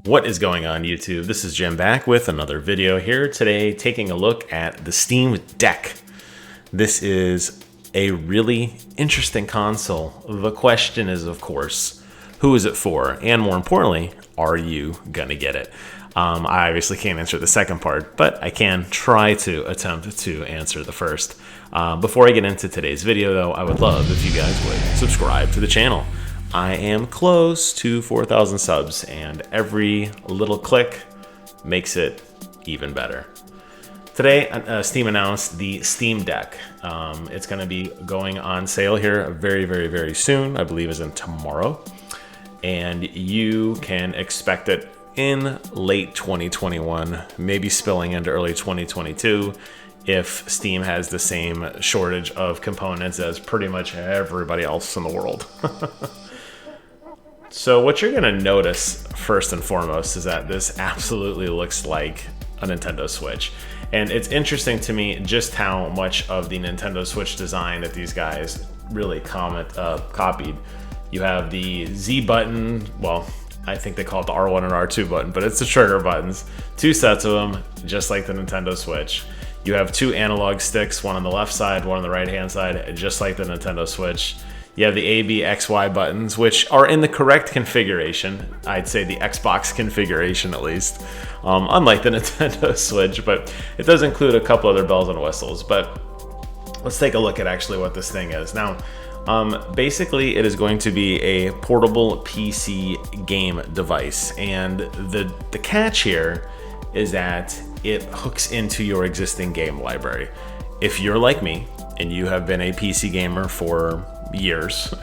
What is going on, YouTube? This is Jim back with another video here today, taking a look at the Steam Deck. This is a really interesting console. The question is, of course, who is it for? And more importantly, are you gonna get it? I obviously can't answer the second part, but I can try to attempt to answer the first. Before I get into today's video, though, I would love if you guys would subscribe to the channel. I am close to 4,000 subs, and every little click makes it even better. Today, Steam announced the Steam Deck. It's going to be going on sale here very soon. I believe is in tomorrow. And you can expect it in late 2021, maybe spilling into early 2022, if Steam has the same shortage of components as pretty much everybody else in the world. So what you're gonna notice first and foremost is that this absolutely looks like a Nintendo Switch. And it's interesting to me just how much of the Nintendo Switch design that these guys really copied. You have the Z button, well, I think they call it the R1 and R2 button, but it's the trigger buttons. Two sets of them, just like the Nintendo Switch. You have two analog sticks, one on the left side, one on the right-hand side, just like the Nintendo Switch. You have the A, B, X, Y buttons, which are in the correct configuration. I'd say the Xbox configuration, at least, unlike the Nintendo Switch, but it does include a couple other bells and whistles. But let's take a look at actually what this thing is. Now, basically, it is going to be a portable PC game device, and the catch here is that it hooks into your existing game library. If you're like me and you have been a PC gamer for years,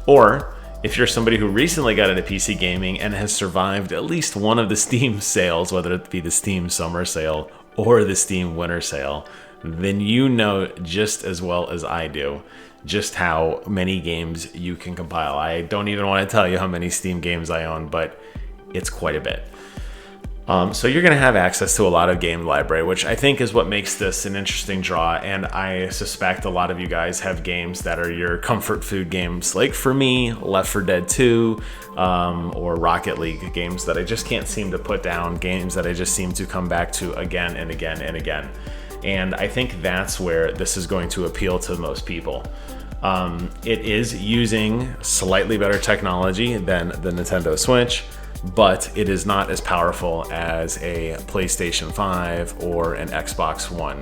or if you're somebody who recently got into PC gaming and has survived at least one of the Steam sales, whether it be the Steam Summer Sale or the Steam Winter Sale, then you know just as well as I do just how many games you can compile. I don't even want to tell you how many Steam games I own, but it's quite a bit. So you're going to have access to a lot of game library, which I think is what makes this an interesting draw. And I suspect a lot of you guys have games that are your comfort food games. Like for me, Left 4 Dead 2 or Rocket League, games that I just can't seem to put down, games that I just seem to come back to again and again and again. And I think that's where this is going to appeal to most people. It is using slightly better technology than the Nintendo Switch, but it is not as powerful as a PlayStation 5 or an Xbox One.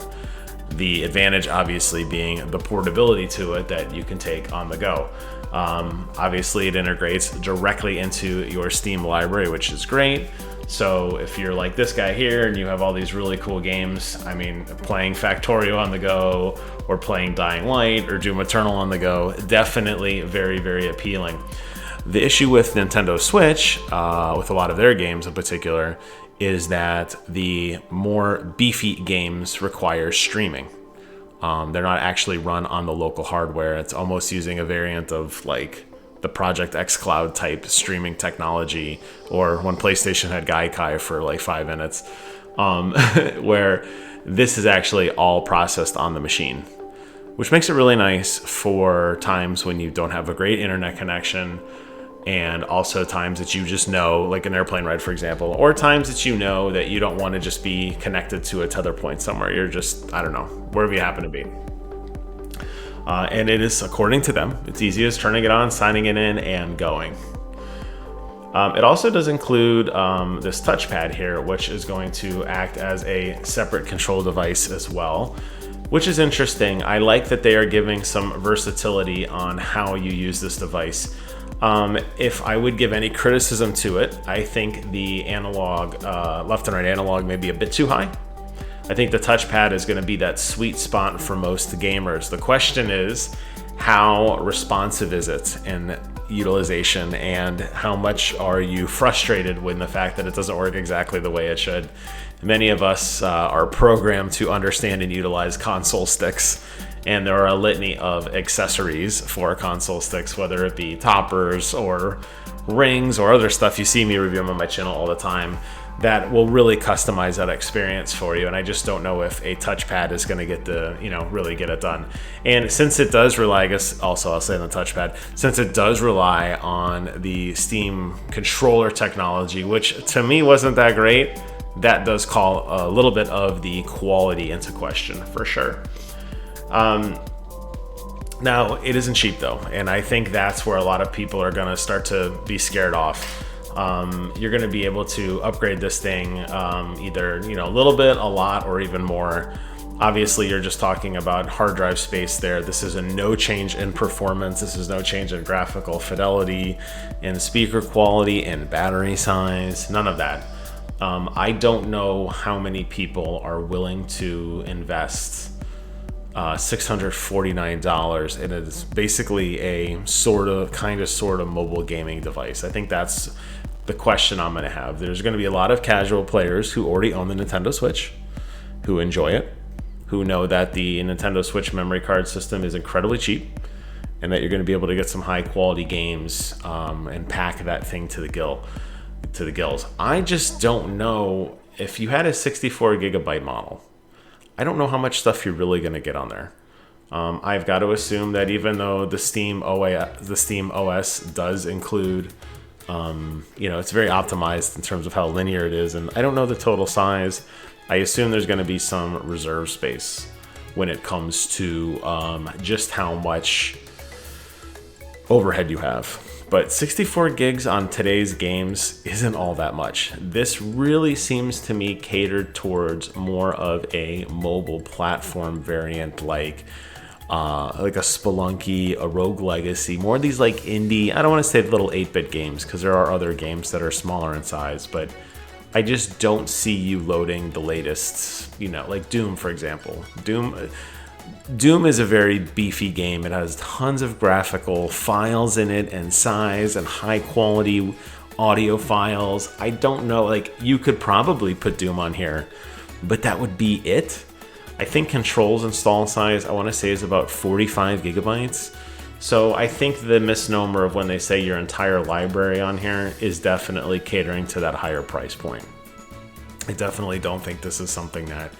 The advantage obviously being the portability to it that you can take on the go. Obviously it integrates directly into your Steam library, which is great. So if you're like this guy here and you have all these really cool games, I mean, playing Factorio on the go or playing Dying Light or Doom Eternal on the go, definitely very appealing. The issue with Nintendo Switch, with a lot of their games in particular, is that the more beefy games require streaming. They're not actually run on the local hardware. It's almost using a variant of like the Project X Cloud type streaming technology, or when PlayStation had Gaikai for like 5 minutes, where this is actually all processed on the machine, which makes it really nice for times when you don't have a great internet connection, and also times that you just know, like an airplane ride, for example, or times that you know that you don't want to just be connected to a tether point somewhere. You're just, I don't know, wherever you happen to be. And it is, according to them, it's easy as turning it on, signing it in, and going. It also does include this touchpad here, which is going to act as a separate control device as well, which is interesting. I like that they are giving some versatility on how you use this device. If I would give any criticism to it, I think the analog, left and right analog may be a bit too high. I think the touchpad is going to be that sweet spot for most gamers. The question is, how responsive is it in utilization, and how much are you frustrated with the fact that it doesn't work exactly the way it should? Many of us are programmed to understand and utilize console sticks, and there are a litany of accessories for console sticks, whether it be toppers or rings or other stuff you see me reviewing on my channel all the time. that will really customize that experience for you. And I just don't know if a touchpad is going to get the, really get it done. And since it does rely, I guess also I'll say on the touchpad, since it does rely on the Steam controller technology, which to me wasn't that great, that does call a little bit of the quality into question for sure. Now, it isn't cheap though, and I think that's where a lot of people are going to start to be scared off. You're going to be able to upgrade this thing either a little bit, a lot, or even more. Obviously, you're just talking about hard drive space there. This is a no change in performance. This is no change in graphical fidelity, in speaker quality, in battery size, none of that. I don't know how many people are willing to invest $649, and it is basically a kind of mobile gaming device. I think that's the question I'm going to have. There's going to be a lot of casual players who already own the Nintendo Switch, who enjoy it, who know that the Nintendo Switch memory card system is incredibly cheap, and that you're going to be able to get some high quality games and pack that thing to the gills. I just don't know if you had a 64 gigabyte model. I don't know how much stuff you're really going to get on there. I've got to assume that even though the Steam OS does include, it's very optimized in terms of how linear it is, and I don't know the total size. I assume there's going to be some reserve space when it comes to just how much overhead you have. But 64 gigs on today's games isn't all that much. This really seems to me catered towards more of a mobile platform variant, like a Spelunky, a Rogue Legacy, more of these like indie, I don't want to say little 8-bit games, because there are other games that are smaller in size, but I just don't see you loading the latest, like Doom, for example. Doom is a very beefy game. It has tons of graphical files in it and size and high quality audio files. I don't know, like you could probably put Doom on here, but that would be it. I think Control's install size, I want to say, is about 45 gigabytes. So I think the misnomer of when they say your entire library on here is definitely catering to that higher price point. I definitely don't think this is something that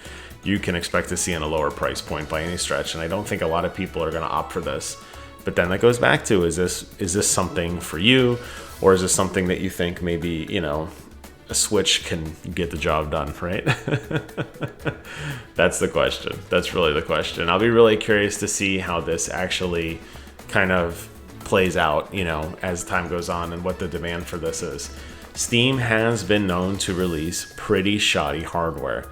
you can expect to see in a lower price point by any stretch, and I don't think a lot of people are going to opt for this. But then that goes back to, is this something for you, or is this something that you think maybe a Switch can get the job done, right? That's the question. That's really the question. I'll be really curious to see how this actually kind of plays out, as time goes on, and what the demand for this is. Steam has been known to release pretty shoddy hardware.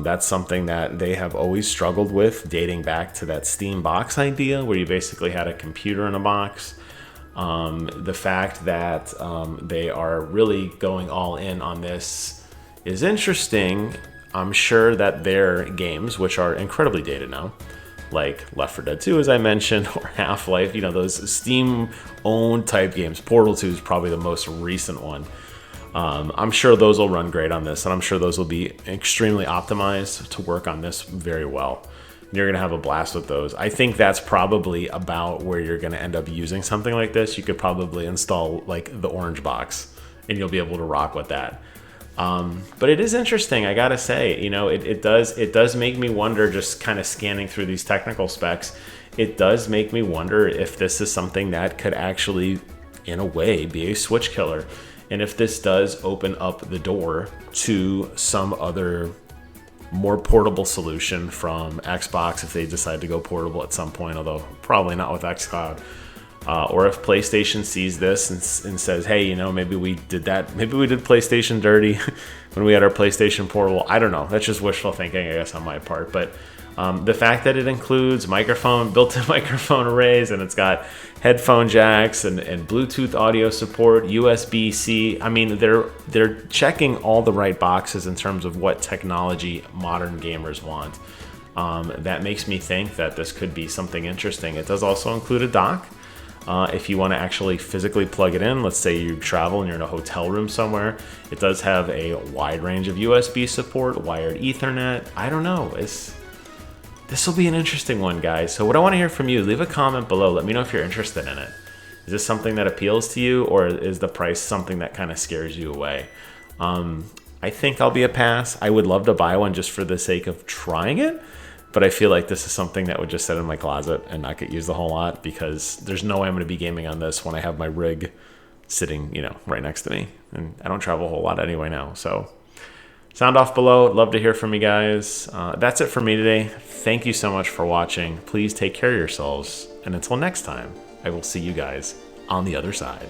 That's something that they have always struggled with, dating back to that Steam box idea, where you basically had a computer in a box. The fact that they are really going all in on this is interesting. I'm sure that their games, which are incredibly dated now, like Left 4 Dead 2, as I mentioned, or Half-Life, those Steam-owned type games. Portal 2 is probably the most recent one. I'm sure those will run great on this, and I'm sure those will be extremely optimized to work on this very well. You're going to have a blast with those. I think that's probably about where you're going to end up using something like this. You could probably install like the orange box, and you'll be able to rock with that. But it is interesting, I gotta say. It does make me wonder, just kind of scanning through these technical specs. It does make me wonder if this is something that could actually, in a way, be a Switch killer. And if this does open up the door to some other more portable solution from Xbox, if they decide to go portable at some point, although probably not with xCloud. Or if PlayStation sees this and says, hey, maybe we did PlayStation dirty when we had our PlayStation Portable. I don't know. That's just wishful thinking, I guess, on my part. But the fact that it includes built-in microphone arrays, and it's got headphone jacks and Bluetooth audio support, USB-C. I mean, they're checking all the right boxes in terms of what technology modern gamers want. That makes me think that this could be something interesting. It does also include a dock. If you want to actually physically plug it in, let's say you travel and you're in a hotel room somewhere, it does have a wide range of USB support, wired Ethernet. I don't know. This will be an interesting one, guys. So what I want to hear from you, leave a comment below. Let me know if you're interested in it. Is this something that appeals to you, or is the price something that kind of scares you away? I think I'll be a pass. I would love to buy one just for the sake of trying it, but I feel like this is something that would just sit in my closet and not get used a whole lot, because there's no way I'm going to be gaming on this when I have my rig sitting, you know, right next to me, and I don't travel a whole lot anyway now. So sound off below. Love to hear from you guys. That's it for me today. Thank you so much for watching. Please take care of yourselves, and until next time, I will see you guys on the other side.